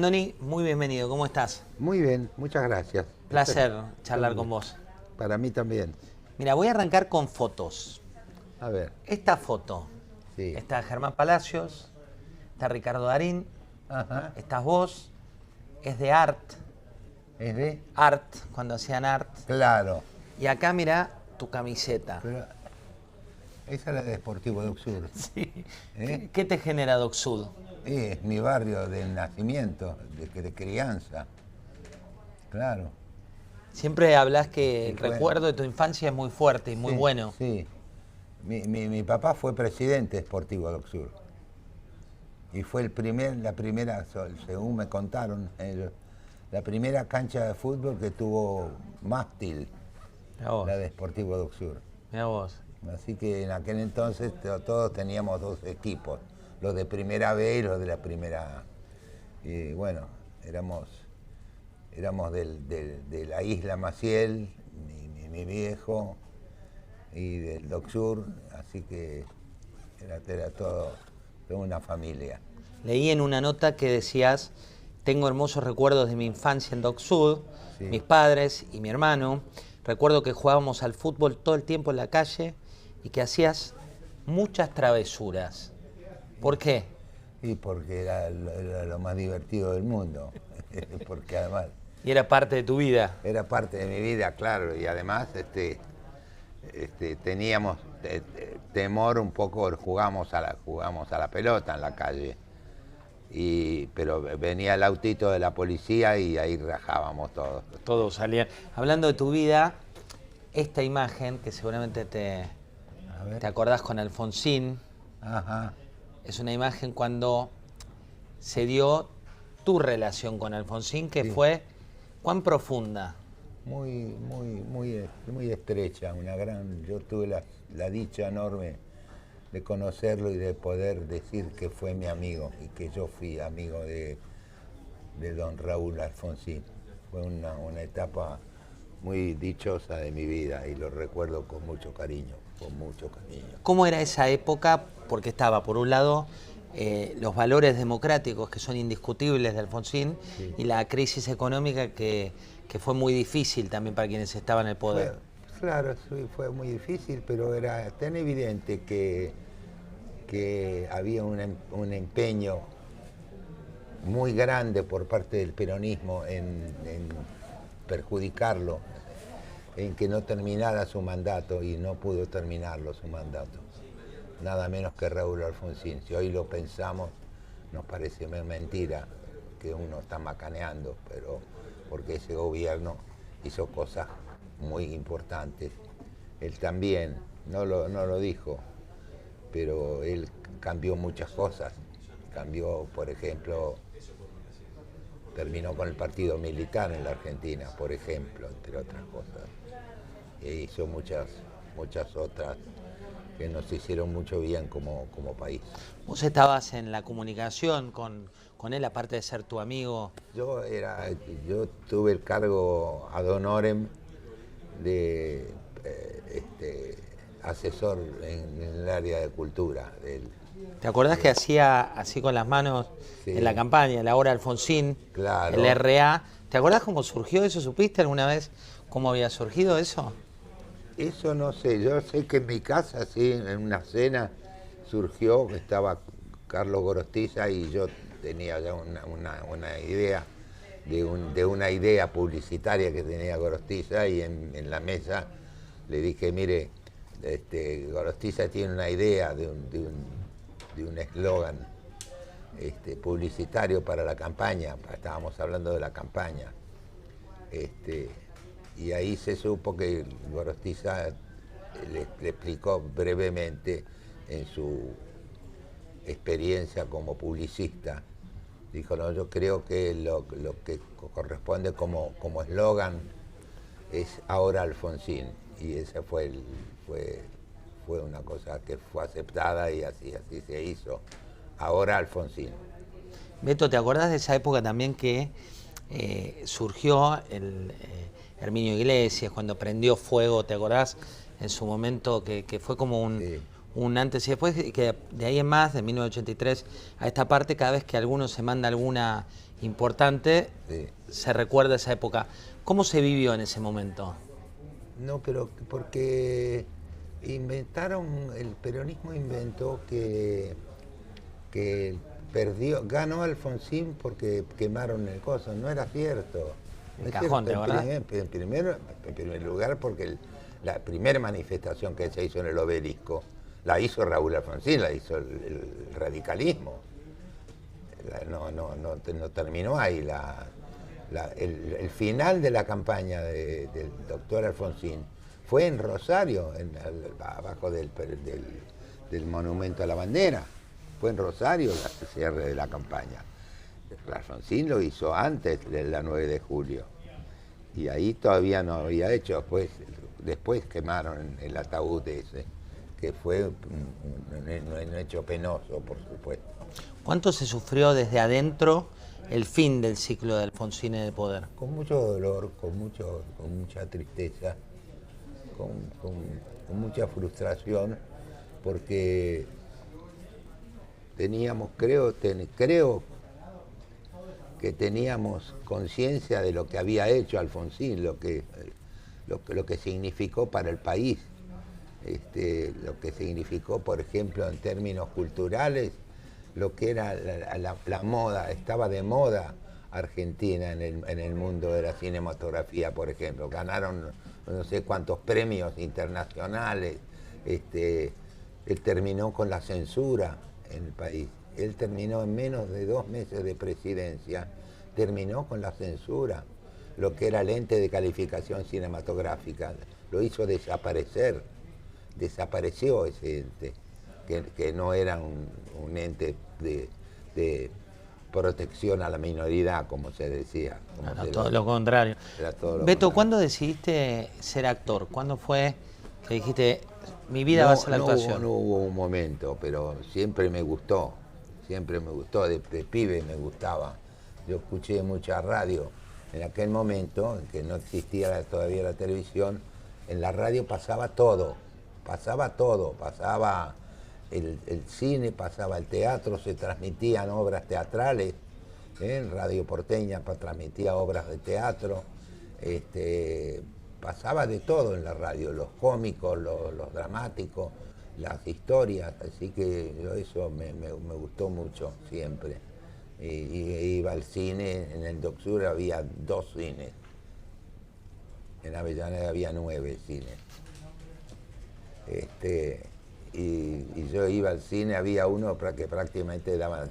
Andoni, muy bienvenido, ¿cómo estás? Muy bien, muchas gracias. Placer charlar con vos. Para mí también. Mira, voy a arrancar con fotos. A ver, Esta foto, sí. está Germán Palacios, está Ricardo Darín, Ajá. estás vos, es de Art, ¿Es de? cuando hacían Art. Claro. Y acá mira tu camiseta. Pero esa es la de Sportivo de Uxur. Sí. ¿Eh? ¿Qué te genera Doc Sud? Es mi barrio de nacimiento, de crianza. Claro. Siempre hablas que el bueno. recuerdo de tu infancia es muy fuerte y muy Sí, bueno. Sí. Mi papá fue presidente de Sportivo de Uxur. Y fue la primera, según me contaron ellos, la primera cancha de fútbol que tuvo mástil, Mirá vos, la de Sportivo de Uxur. mirá vos. Así que en aquel entonces todos teníamos dos equipos, los de primera B y los de la primera. Y bueno, éramos de la isla Maciel, mi viejo, y del Doc Sur, así que era toda una familia. Leí en una nota que decías, tengo hermosos recuerdos de mi infancia en Doc Sud, Sí. mis padres y mi hermano. Recuerdo que jugábamos al fútbol todo el tiempo en la calle y que hacías muchas travesuras. ¿Por qué? Y porque era lo más divertido del mundo, porque además Y era parte de tu vida. era parte de mi vida, claro, y además teníamos temor un poco, jugamos a la pelota en la calle, pero venía el autito de la policía y ahí rajábamos todos. Todos salían. Hablando de tu vida, esta imagen, que seguramente te A ver. acordás con Alfonsín, Ajá. es una imagen cuando se dio tu relación con Alfonsín, que Sí. fue, ¿cuán profunda? Muy estrecha, yo tuve la dicha enorme de conocerlo y de poder decir que fue mi amigo y que yo fui amigo de don Raúl Alfonsín. Fue una etapa muy dichosa de mi vida y lo recuerdo con mucho cariño, ¿Cómo era esa época? Porque estaba, por un lado, los valores democráticos que son indiscutibles de Alfonsín, Sí. y la crisis económica que fue muy difícil también para quienes estaban en el poder. Claro, sí, fue muy difícil, pero era tan evidente que había un empeño muy grande por parte del peronismo en perjudicarlo, en que no terminara su mandato, y no pudo terminarlo su mandato. Nada menos que Raúl Alfonsín. Si hoy lo pensamos, nos parece mentira que uno está macaneando, pero porque ese gobierno hizo cosas muy importantes. Él también, no lo dijo, pero él cambió muchas cosas. Cambió, por ejemplo, terminó con el partido militar en la Argentina, por ejemplo, entre otras cosas. E hizo muchas otras que nos hicieron mucho bien como país. Vos estabas en la comunicación con él, aparte de ser tu amigo. Yo tuve el cargo ad honorem de asesor en el área de cultura. ¿Te acordás que hacía así con las manos Sí. en la campaña, la hora Alfonsín, Claro. el RA? ¿Te acordás cómo surgió eso? ¿Supiste alguna vez cómo había surgido eso? Eso no sé, yo sé que en mi casa, sí, en una cena surgió, estaba Carlos Gorostiza y yo tenía ya una idea de una idea publicitaria que tenía Gorostiza, y en la mesa le dije, mire, Gorostiza tiene una idea de un eslogan publicitario para la campaña, estábamos hablando de la campaña. Y ahí se supo que Gorostiza le explicó brevemente en su experiencia como publicista. Dijo, no, yo creo que lo que corresponde como eslogan es ahora Alfonsín. Y esa fue una cosa que fue aceptada y así se hizo. Ahora Alfonsín. Beto, ¿te acordás de esa época también que surgió Herminio Iglesias, cuando prendió fuego? ¿Te acordás en su momento que fue como Sí. un antes y después? Que de ahí en más, de 1983 a esta parte, cada vez que alguno se manda alguna importante, Sí. se recuerda esa época. ¿Cómo se vivió en ese momento? No, pero porque el peronismo inventó que ganó Alfonsín porque quemaron el coso. No era cierto. El No es cajón, cierto. ¿verdad? En primer lugar, porque la primera manifestación que se hizo en el Obelisco la hizo Raúl Alfonsín, la hizo el radicalismo. No terminó ahí. El final de la campaña del doctor Alfonsín fue en Rosario, abajo del monumento a la bandera. Fue en Rosario el cierre de la campaña. Alfonsín lo hizo antes de la 9 de julio. Y ahí todavía no había hecho. Después quemaron el ataúd ese, que fue un hecho penoso, por supuesto. ¿Cuánto se sufrió desde adentro el fin del ciclo de Alfonsín en el poder? Con mucho dolor, con mucha tristeza, con mucha frustración, porque teníamos, creo que teníamos conciencia de lo que había hecho Alfonsín, lo que significó para el país, lo que significó, por ejemplo, en términos culturales, lo que era la moda. Estaba de moda Argentina en el mundo de la cinematografía, por ejemplo. Ganaron no sé cuántos premios internacionales. Él terminó con la censura en el país. Él terminó en menos de 2 meses de presidencia, terminó con la censura. Lo que era el ente de calificación cinematográfica, lo hizo desaparecer. Desapareció ese ente, que no era un ente de protección a la minoridad, como se decía. Era todo lo contrario. Beto, ¿cuándo decidiste ser actor? ¿Cuándo fue que dijiste, mi vida va a ser la actuación? No hubo un momento, pero siempre me gustó, de pibe me gustaba. Yo escuché mucha radio. En aquel momento, en que no existía todavía la televisión, en la radio pasaba todo, pasaba el cine, pasaba el teatro, se transmitían obras teatrales, en Radio Porteña transmitía obras de teatro, pasaba de todo en la radio, los cómicos, los dramáticos, las historias, así que eso me gustó mucho siempre. Y iba al cine, en el Doc Sur había 2 cines, en Avellaneda había 9 cines. Y yo iba al cine, había uno que prácticamente daba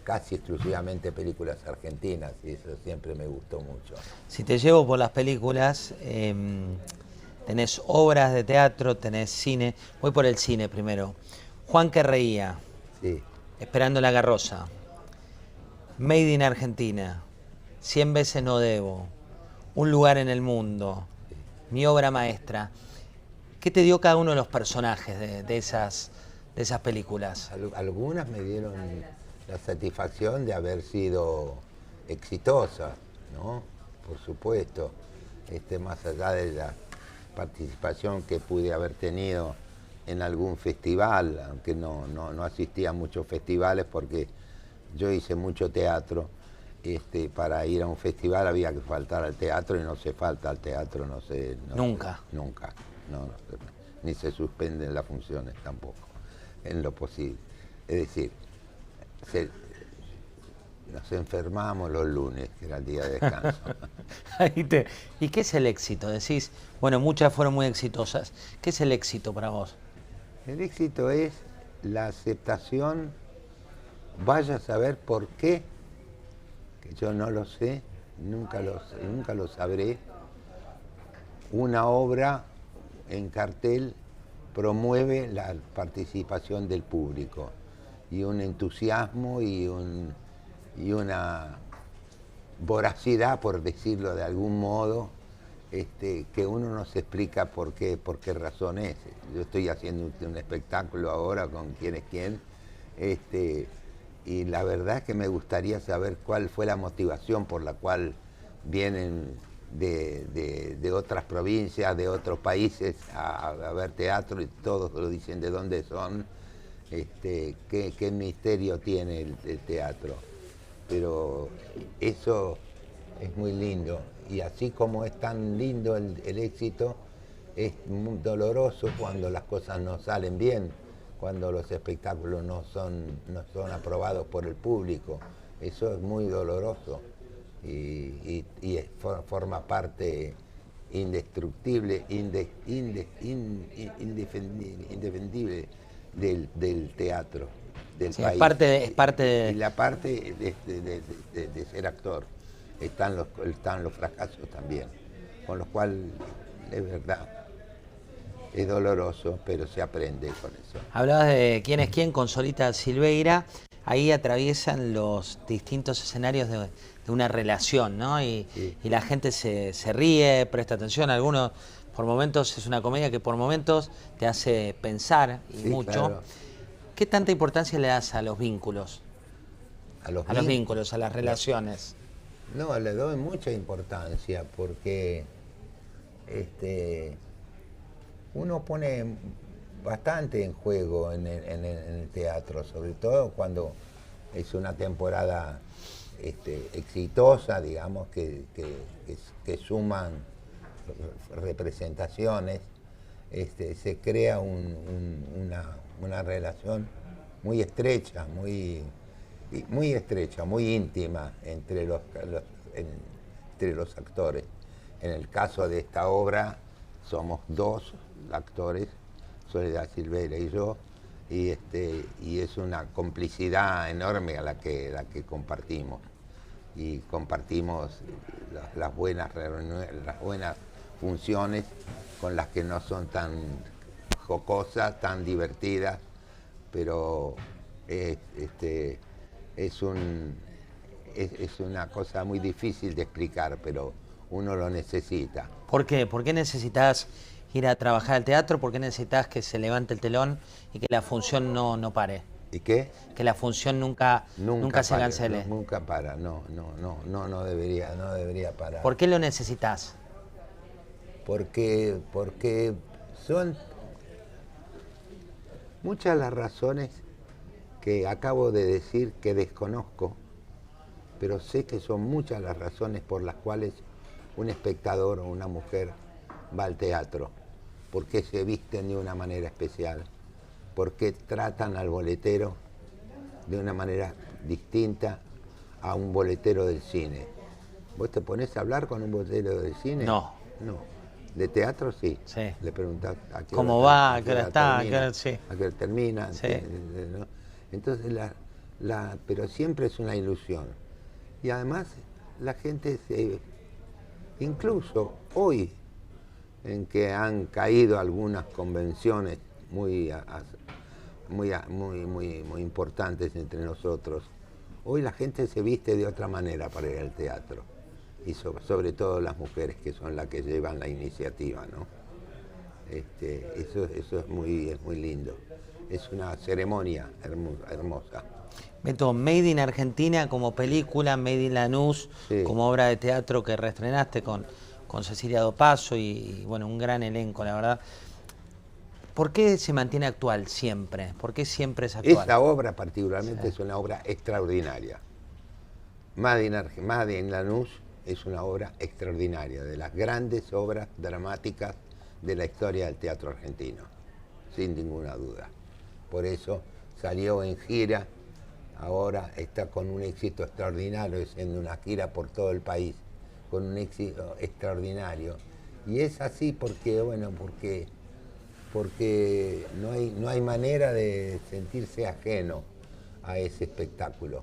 casi exclusivamente películas argentinas, y eso siempre me gustó mucho. Si te llevo por las películas, tenés obras de teatro, tenés cine. Voy por el cine primero. Juan que reía, Sí. Esperando la carroza, Made in Argentina, 100 veces no debo, Un lugar en el mundo, Mi obra maestra. ¿Qué te dio cada uno de los personajes de esas películas? Algunas me dieron la satisfacción de haber sido exitosas, ¿no? Por supuesto, más allá de la participación que pude haber tenido en algún festival, aunque no asistía a muchos festivales porque yo hice mucho teatro. Para ir a un festival había que faltar al teatro, y no se falta al teatro, Nunca. Nunca, ni se suspenden las funciones tampoco, en lo posible. Es decir, nos enfermamos los lunes, que era el día de descanso. ¿Y qué es el éxito? Decís, bueno, muchas fueron muy exitosas. ¿Qué es el éxito para vos? El éxito es la aceptación, vaya a saber por qué, que yo no lo sé, nunca lo sabré. Una obra en cartel promueve la participación del público, y un entusiasmo y una voracidad, por decirlo de algún modo, que uno no se explica por qué razón es. Yo estoy haciendo un espectáculo ahora con Quién es quién, y la verdad es que me gustaría saber cuál fue la motivación por la cual vienen de otras provincias, de otros países a ver teatro, y todos lo dicen de dónde son. ¿Qué misterio tiene el teatro? pero eso es muy lindo. Y así como es tan lindo el éxito, es muy doloroso cuando las cosas no salen bien, cuando los espectáculos no son aprobados por el público. Eso es muy doloroso forma parte indestructible, indefendible del teatro, del Sí, país. es parte Y la parte de ser actor. Están los fracasos también, con lo cual es verdad, es doloroso, pero se aprende con eso. Hablabas de Quién es quién con Solita Silveira. Ahí atraviesan los distintos escenarios de una relación, ¿no? Y la gente se ríe, presta atención. Algunos, por momentos, es una comedia que por momentos te hace pensar, y Sí, mucho. claro. ¿Qué tanta importancia le das a los vínculos? A los vínculos, a las relaciones. No, le doy mucha importancia porque uno pone bastante en juego en el teatro, sobre todo cuando es una temporada exitosa, digamos, que suman representaciones. Se crea una relación muy estrecha, muy estrecha, muy íntima entre los actores. En el caso de esta obra somos dos actores, Soledad Silveira y yo, y es una complicidad enorme la que compartimos. Y compartimos las buenas funciones con las que no son tan jocosas, tan divertidas, pero es una cosa muy difícil de explicar, pero uno lo necesita. ¿Por qué? ¿Por qué necesitas ir a trabajar al teatro? ¿Por qué necesitas que se levante el telón y que la función no pare? ¿Y qué? Que la función nunca se cancele. Nunca para, no debería parar. ¿Por qué lo necesitas? Porque son muchas las razones que acabo de decir que desconozco, pero sé que son muchas las razones por las cuales un espectador o una mujer va al teatro. ¿Por qué se visten de una manera especial? ¿Por qué tratan al boletero de una manera distinta a un boletero del cine? ¿Vos te ponés a hablar con un boletero del cine? No. No. ¿De teatro sí? Sí. Le preguntás a qué ¿Cómo hora va? ¿A qué hora está? termina, ¿A qué hora sí? a qué hora termina? Sí. ¿No? Entonces, pero siempre es una ilusión. Y además, la gente incluso hoy, en que han caído algunas convenciones muy importantes entre nosotros, hoy la gente se viste de otra manera para ir al teatro. Y sobre todo las mujeres, que son las que llevan la iniciativa, ¿no? Eso es muy lindo. Es una ceremonia hermosa. Beto, Made in Argentina como película, Made in Lanús Sí. como obra de teatro que reestrenaste con Cecilia Dopazo y bueno, un gran elenco, la verdad. ¿Por qué se mantiene actual siempre? ¿Por qué siempre es actual? Esta obra particularmente Sí. es una obra extraordinaria. Made in Lanús es una obra extraordinaria, de las grandes obras dramáticas de la historia del teatro argentino, sin ninguna duda. Por eso salió en gira, ahora está con un éxito extraordinario, haciendo una gira por todo el país, con un éxito extraordinario. Y es así porque no hay manera de sentirse ajeno a ese espectáculo.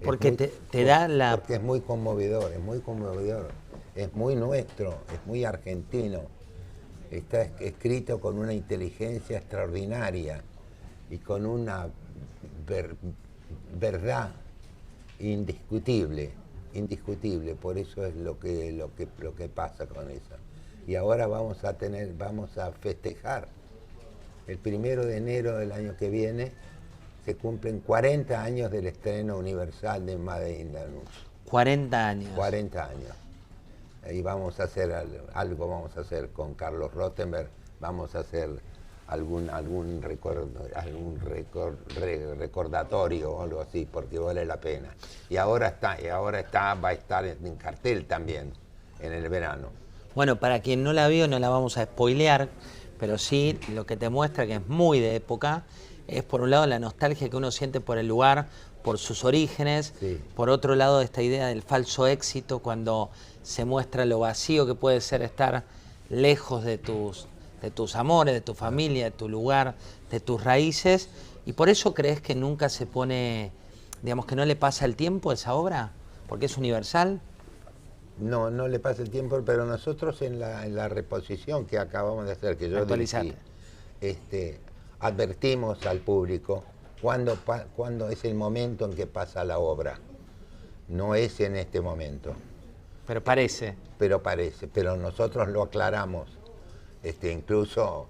Porque te da la... Porque es muy conmovedor, es muy nuestro, es muy argentino. Está escrito con una inteligencia extraordinaria y con una verdad indiscutible, por eso es lo que pasa con eso. Y ahora vamos a festejar el 1 de enero del año que viene. Se cumplen 40 años del estreno universal de Made in Lanús. 40 años. 40 años. Y vamos a hacer algo con Carlos Rottenberg, vamos a hacer recordatorio o algo así, porque vale la pena. Y ahora va a estar en cartel también en el verano. Bueno, para quien no la vio, no la vamos a spoilear, pero sí lo que te muestra que es muy de época es, por un lado, la nostalgia que uno siente por el lugar, por sus orígenes, Sí. por otro lado, esta idea del falso éxito, cuando se muestra lo vacío que puede ser estar lejos de tus amores, de tu familia, de tu lugar, de tus raíces. ¿Y por eso crees que nunca se pone, digamos, que no le pasa el tiempo a esa obra? ¿Porque es universal? No, no le pasa el tiempo, pero nosotros en la reposición que acabamos de hacer, que yo dirigí, advertimos al público cuándo es el momento en que pasa la obra. No es en este momento. Pero parece. Pero nosotros lo aclaramos. Incluso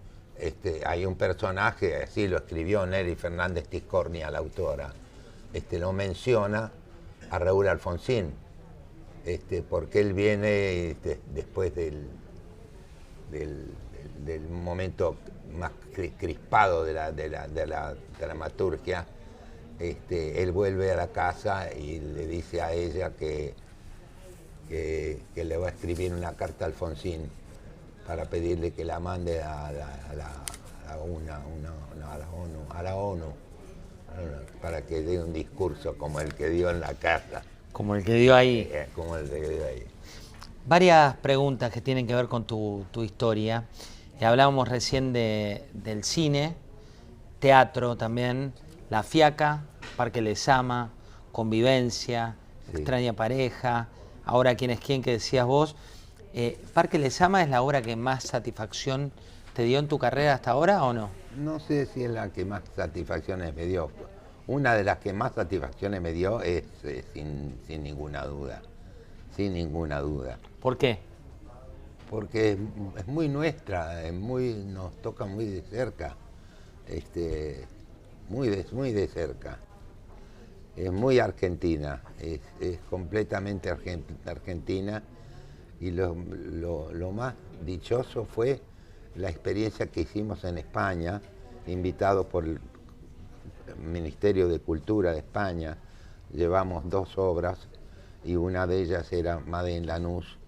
hay un personaje, así lo escribió Nelly Fernández Tiscornia, la autora, lo menciona a Raúl Alfonsín, porque él viene después del momento más crispado de la dramaturgia. Él vuelve a la casa y le dice a ella que le va a escribir una carta a Alfonsín para pedirle que la mande a la ONU para que dé un discurso como el que dio en la carta. Como el que dio ahí. Como el que dio ahí. Varias preguntas que tienen que ver con tu historia. Hablábamos recién del cine, teatro también, La Fiaca, Parque Lezama, Convivencia, Sí. Extraña Pareja, ahora Quién es quién, que decías vos. ¿Parque Lezama es la obra que más satisfacción te dio en tu carrera hasta ahora o no? No sé si es la que más satisfacciones me dio. Una de las que más satisfacciones me dio es sin ninguna duda. Sin ninguna duda. ¿Por qué? Porque es muy nuestra, nos toca muy de cerca. Muy de cerca. Es muy argentina, es completamente argentina, y lo más dichoso fue la experiencia que hicimos en España, invitados por el Ministerio de Cultura de España. Llevamos 2 obras y una de ellas era Made in Lanús,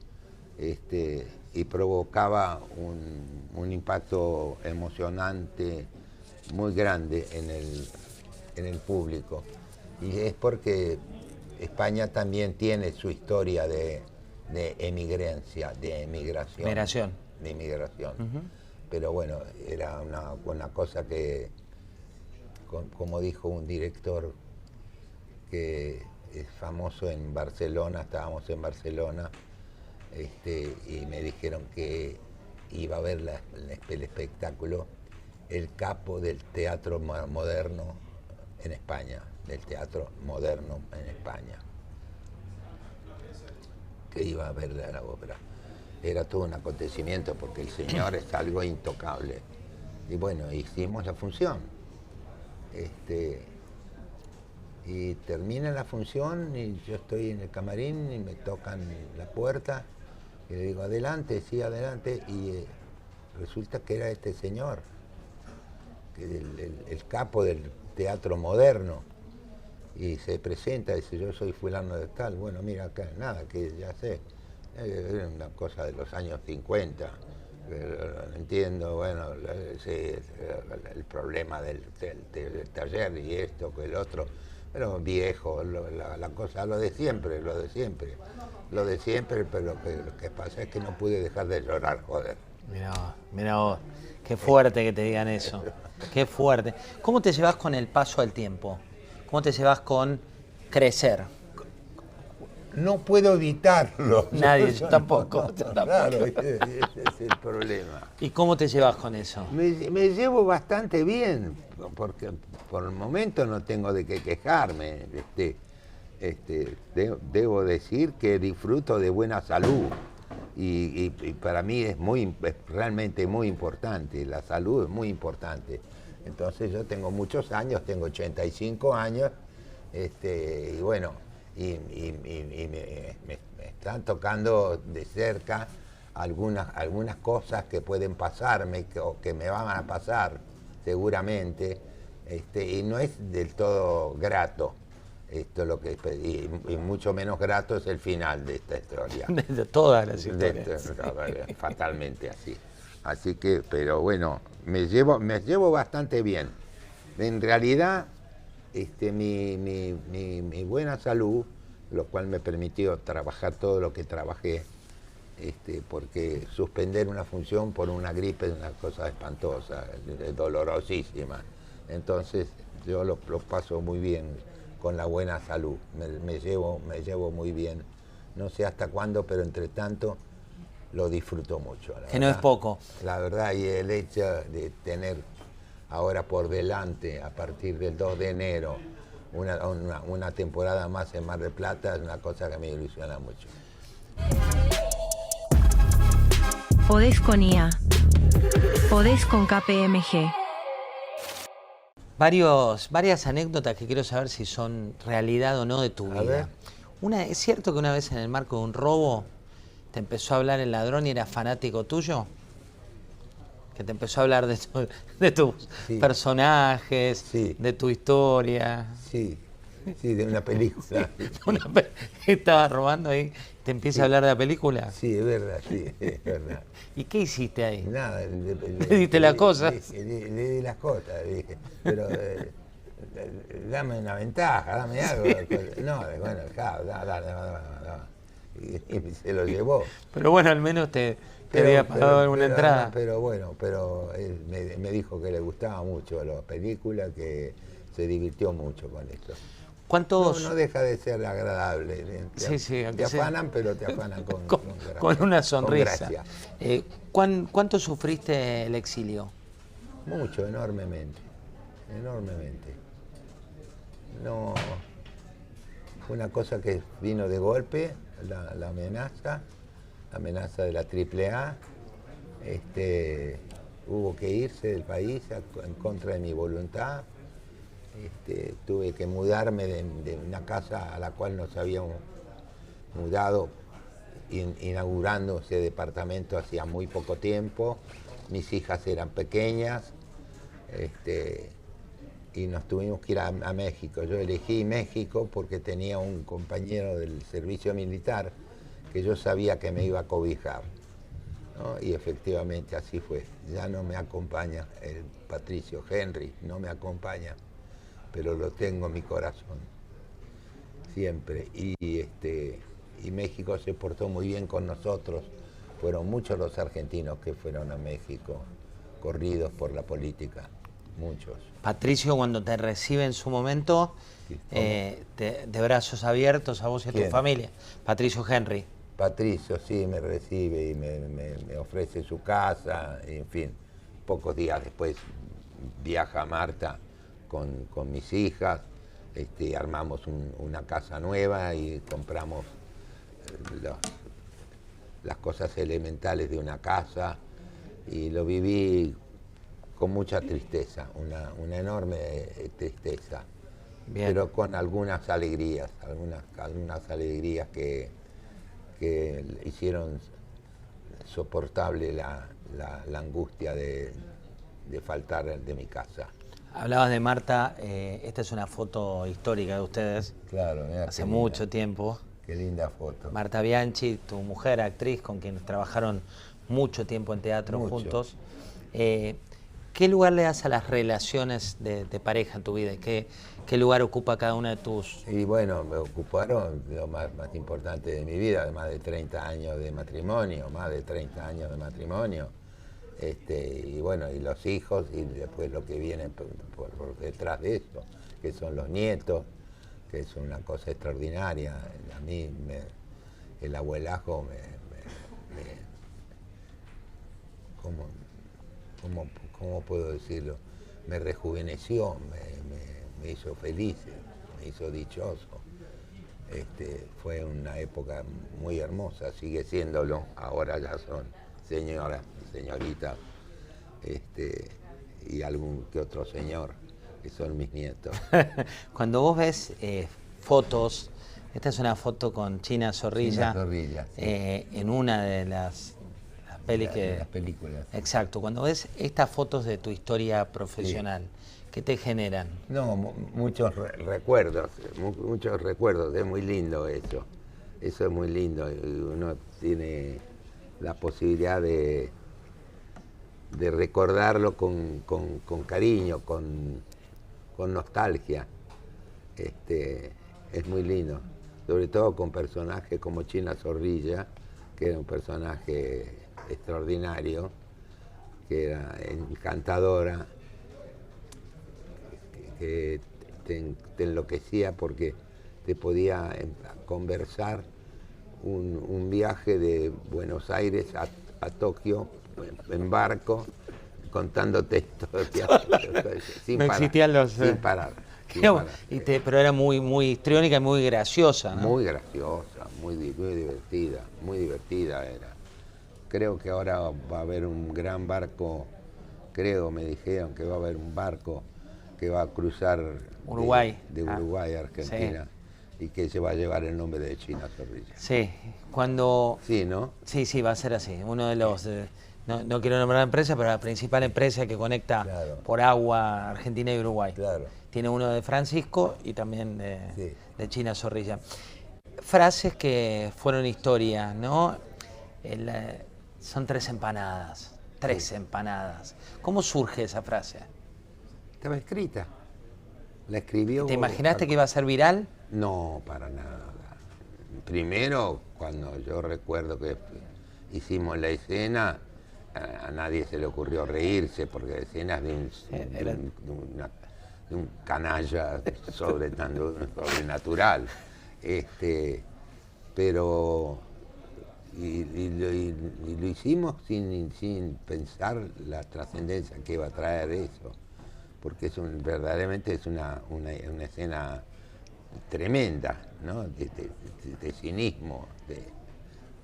y provocaba un impacto emocionante muy grande en el público. Y es porque España también tiene su historia de emigración. Pero bueno, era una cosa que, como dijo un director que es famoso en Barcelona, estábamos en Barcelona, y me dijeron que iba a ver el espectáculo El Capo del teatro moderno en España, del teatro moderno en España, que iba a ver la obra. Era todo un acontecimiento porque el señor es algo intocable. Y bueno, hicimos la función. Y termina la función y yo estoy en el camarín y me tocan la puerta y le digo, adelante, sí, adelante, y resulta que era este señor, que el capo del teatro moderno, y se presenta, dice, yo soy fulano de tal. Bueno, mira, acá nada, que ya sé, era una cosa de los años 50, no entiendo, bueno, sí, el problema del taller y esto, que el otro, pero viejo, la cosa, lo de siempre, pero lo que pasa es que no pude dejar de llorar, joder. Mirá vos, qué fuerte que te digan eso, qué fuerte. ¿Cómo te llevas con el paso del tiempo? ¿Cómo te llevas con crecer? No puedo evitarlo. Nadie, yo tampoco. Claro, ese es el problema. ¿Y cómo te llevas con eso? Me llevo bastante bien, porque por el momento no tengo de qué quejarme. Debo decir que disfruto de buena salud y para mí es realmente muy importante. La salud es muy importante. Entonces yo tengo muchos años, tengo 85 años, y bueno, y me están tocando de cerca algunas cosas que pueden pasarme o que me van a pasar seguramente, y no es del todo grato. Esto es lo que y mucho menos grato es el final de esta historia. De todas las historias. Fatalmente así. Así que, pero bueno, me llevo bastante bien. En realidad, mi buena salud, lo cual me permitió trabajar todo lo que trabajé, porque suspender una función por una gripe es una cosa espantosa, dolorosísima. Entonces, yo lo paso muy bien con la buena salud, me llevo muy bien. No sé hasta cuándo, pero entre tanto lo disfruto mucho. Que no es poco. La verdad, y el hecho de tener ahora por delante, a partir del 2 de enero, una temporada más en Mar del Plata, es una cosa que me ilusiona mucho. Podés con IA. Podés con KPMG. Varias anécdotas que quiero saber si son realidad o no de tu vida. ¿Es cierto que una vez en el marco de un robo te empezó a hablar el ladrón y era fanático tuyo? Que te empezó a hablar de tus personajes, de tu historia. Sí, de una película. Estaba robando ahí, ¿te empieza a hablar de la película? Sí, es verdad, es verdad. ¿Y qué hiciste ahí? Nada. ¿Le diste las cosas? Le di las cosas, dije. Pero dame una ventaja, dame algo. No, bueno, dale. Y se lo llevó. Pero bueno, al menos te había pagado alguna entrada. Pero él me dijo que le gustaba mucho la película, que se divirtió mucho con esto. ¿Cuántos? No deja de ser agradable. Te afanan, pero te afanan con una sonrisa. Con gracia. ¿Cuánto sufriste el exilio? Mucho, enormemente. No, fue una cosa que vino de golpe, la amenaza de la AAA. Hubo que irse del país en contra de mi voluntad. Tuve que mudarme de una casa a la cual nos habíamos mudado, inaugurando ese departamento hacía muy poco tiempo. Mis hijas eran pequeñas, y nos tuvimos que ir a México. Yo elegí México porque tenía un compañero del servicio militar que yo sabía que me iba a cobijar, ¿no? Y efectivamente así fue. Ya no me acompaña el Patricio Henry, no me acompaña, pero lo tengo en mi corazón, siempre. Y México se portó muy bien con nosotros. Fueron muchos los argentinos que fueron a México, corridos por la política, muchos. Patricio, cuando te recibe en su momento, de brazos abiertos a vos y a tu familia. Patricio Henry. Patricio, sí, me recibe y me ofrece su casa, y en fin. Pocos días después viaja Marta con mis hijas, armamos una casa nueva y compramos las cosas elementales de una casa, y lo viví con mucha tristeza, una enorme tristeza. Bien. Pero con algunas alegrías, algunas alegrías que hicieron soportable la angustia de faltar de mi casa. Hablabas de Marta, esta es una foto histórica de ustedes. Claro, hace mucho tiempo. Qué linda foto. Marta Bianchi, tu mujer, actriz, con quien trabajaron mucho tiempo en teatro juntos. ¿Qué lugar le das a las relaciones de pareja en tu vida? ¿Qué lugar ocupa cada una de tus...? Y bueno, me ocuparon lo más importante de mi vida, más de 30 años de matrimonio, y bueno, y los hijos, y después lo que viene por detrás de esto, que son los nietos, que es una cosa extraordinaria. A mí el abuelajo ¿cómo puedo decirlo? Me rejuveneció, me hizo feliz, me hizo dichoso. Fue una época muy hermosa, sigue siéndolo, ahora ya son señoritas, y algún que otro señor, que son mis nietos. Cuando vos ves fotos, esta es una foto con China Zorrilla, sí. En una de las peli de las películas. Exacto. Cuando ves estas fotos de tu historia profesional, ¿qué te generan? No, muchos recuerdos, muchos recuerdos, es muy lindo eso. Eso es muy lindo. Uno tiene la posibilidad de recordarlo con cariño, con nostalgia. Es muy lindo, sobre todo con personajes como China Zorrilla, que era un personaje extraordinario, que era encantadora, que te enloquecía porque te podía conversar un viaje de Buenos Aires a Tokio en barco, contándote historias sin No parar, existían los... sin parar. Pero era muy histriónica y muy graciosa, ¿no? Muy graciosa, muy divertida era. Creo que ahora va a haber un gran barco, me dijeron que va a haber un barco que va a cruzar Uruguay. de Uruguay a Argentina, y que se va a llevar el nombre de China Zorrilla. Sí, cuando... Sí, ¿no? Sí, va a ser así. Uno de los... no quiero nombrar la empresa, pero la principal empresa que conecta por agua Argentina y Uruguay. Claro. Tiene uno de Francisco y también de China Zorrilla. Frases que fueron historia, ¿no? Son 3 empanadas. 3 empanadas. ¿Cómo surge esa frase? Estaba escrita. La escribió... ¿Te imaginaste que iba a ser viral? No, para nada. Primero, cuando yo recuerdo que hicimos la escena, a nadie se le ocurrió reírse, porque escenas de un canalla sobrenatural. Pero lo hicimos sin pensar la trascendencia que iba a traer eso, porque verdaderamente es una escena tremenda, ¿no? de cinismo,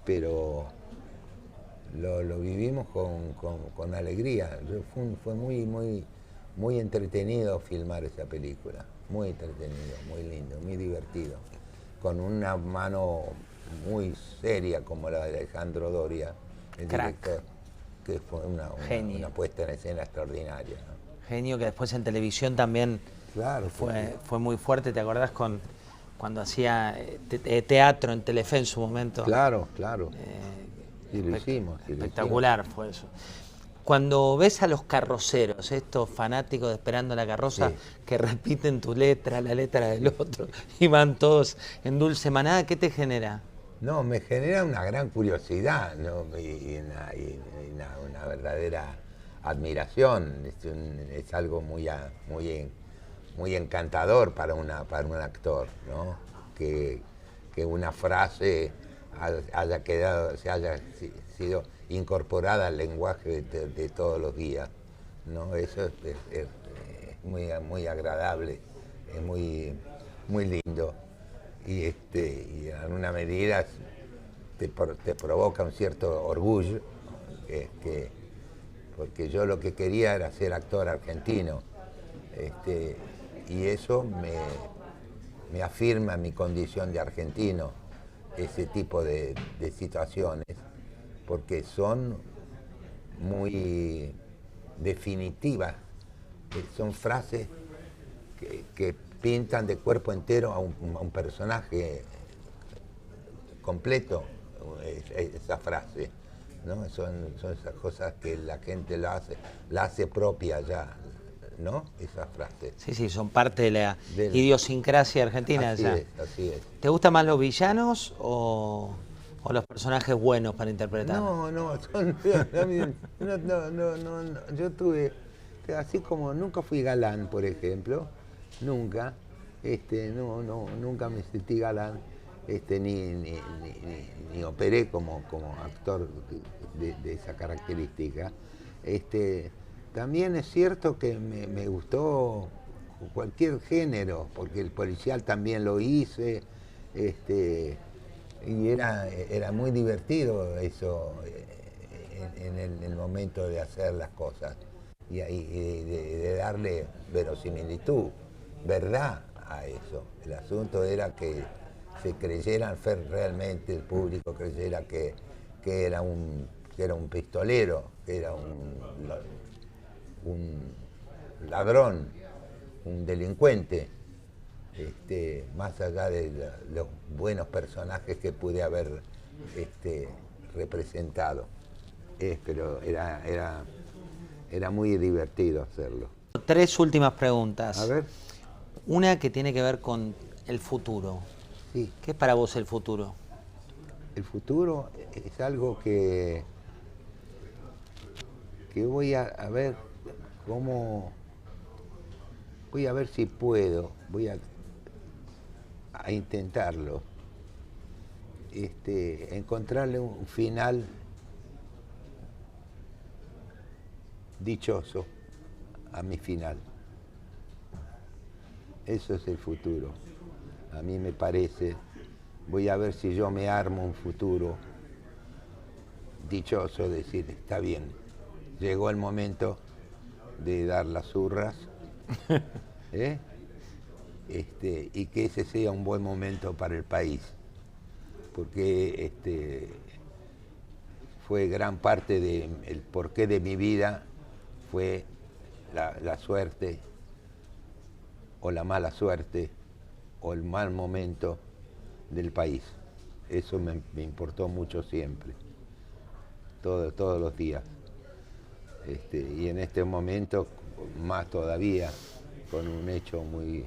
pero lo vivimos con alegría. Fue muy entretenido filmar esa película, muy entretenido, muy lindo, muy divertido, con una mano muy seria como la de Alejandro Doria, el director, que fue una puesta en escena extraordinaria, ¿no? Genio, que después en televisión también fue muy fuerte. ¿Te acordás cuando hacía teatro en Telefe en su momento? Claro. Sí, lo hicimos. Espectacular fue eso. Cuando ves a los carroceros, estos fanáticos de Esperando la Carroza, que repiten tu letra, la letra del otro, y van todos en dulce manada, ¿qué te genera? No, me genera una gran curiosidad, ¿no? y una verdadera admiración. Es algo muy encantador para un actor, ¿no? Que una frase se haya sido incorporada al lenguaje de todos los días, ¿no? Eso es muy agradable, es muy lindo, y en alguna medida te provoca un cierto orgullo, porque yo lo que quería era ser actor argentino, y eso me afirma mi condición de argentino, ese tipo de situaciones, porque son muy definitivas, son frases que pintan de cuerpo entero a un personaje completo, esa frase, ¿no? Son esas cosas que la gente la hace propia ya, ¿no? Esas frases. Sí, son parte de la idiosincrasia argentina. Así es. ¿Te gustan más los villanos o los personajes buenos para interpretar? Yo tuve, así como nunca fui galán, por ejemplo, nunca me sentí galán, ni operé como actor de esa característica. También es cierto que me gustó cualquier género, porque el policial también lo hice, y era muy divertido eso en el momento de hacer las cosas y de darle verosimilitud, verdad a eso. El asunto era que se creyeran realmente, el público creyera que era un que era un pistolero, que era un ladrón, un delincuente, más allá de los buenos personajes que pude haber representado. Pero era muy divertido hacerlo. 3 últimas preguntas. A ver. Una que tiene que ver con el futuro. Sí. ¿Qué es para vos el futuro? El futuro es algo que voy a ver cómo, voy a ver si puedo, voy a intentarlo, encontrarle un final dichoso a mi final. Eso es el futuro. A mí me parece, voy a ver si yo me armo un futuro dichoso, decir, está bien, llegó el momento de dar las urras, y que ese sea un buen momento para el país, porque fue gran parte del porqué de mi vida, fue la suerte, o la mala suerte, o el mal momento del país. Eso me importó mucho siempre, todos los días. Y en este momento, más todavía, con un hecho muy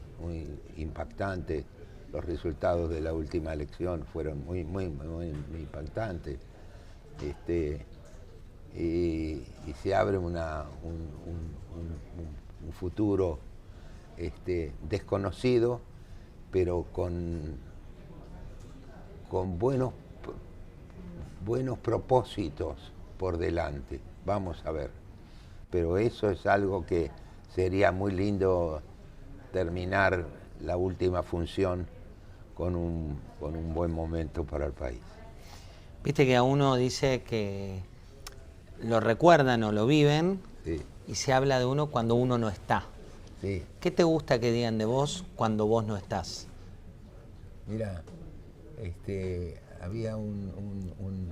impactante. Los resultados de la última elección fueron muy impactantes. Y se abre un futuro desconocido, pero con buenos propósitos por delante. Vamos a ver. Pero eso es algo que sería muy lindo, terminar la última función con un buen momento para el país. Viste que a uno dice que lo recuerdan o lo viven, Sí. y se habla de uno cuando uno no está. Sí. ¿Qué te gusta que digan de vos cuando vos no estás? Mira, había un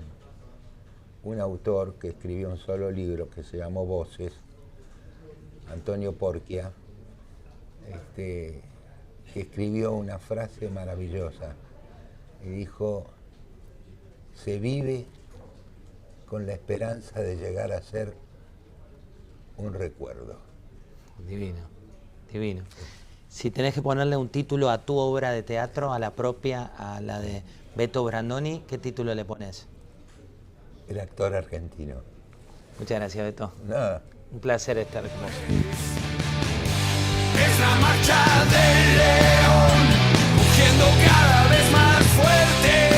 autor que escribió un solo libro que se llamó Voces, Antonio Porquia, que escribió una frase maravillosa y dijo: se vive con la esperanza de llegar a ser un recuerdo. Divino, divino. Si tenés que ponerle un título a tu obra de teatro, a la propia, a la de Beto Brandoni, ¿qué título le pones? El actor argentino. Muchas gracias, Beto. Nada. Un placer estar con vos. Es la marcha del león, rugiendo cada vez más fuerte.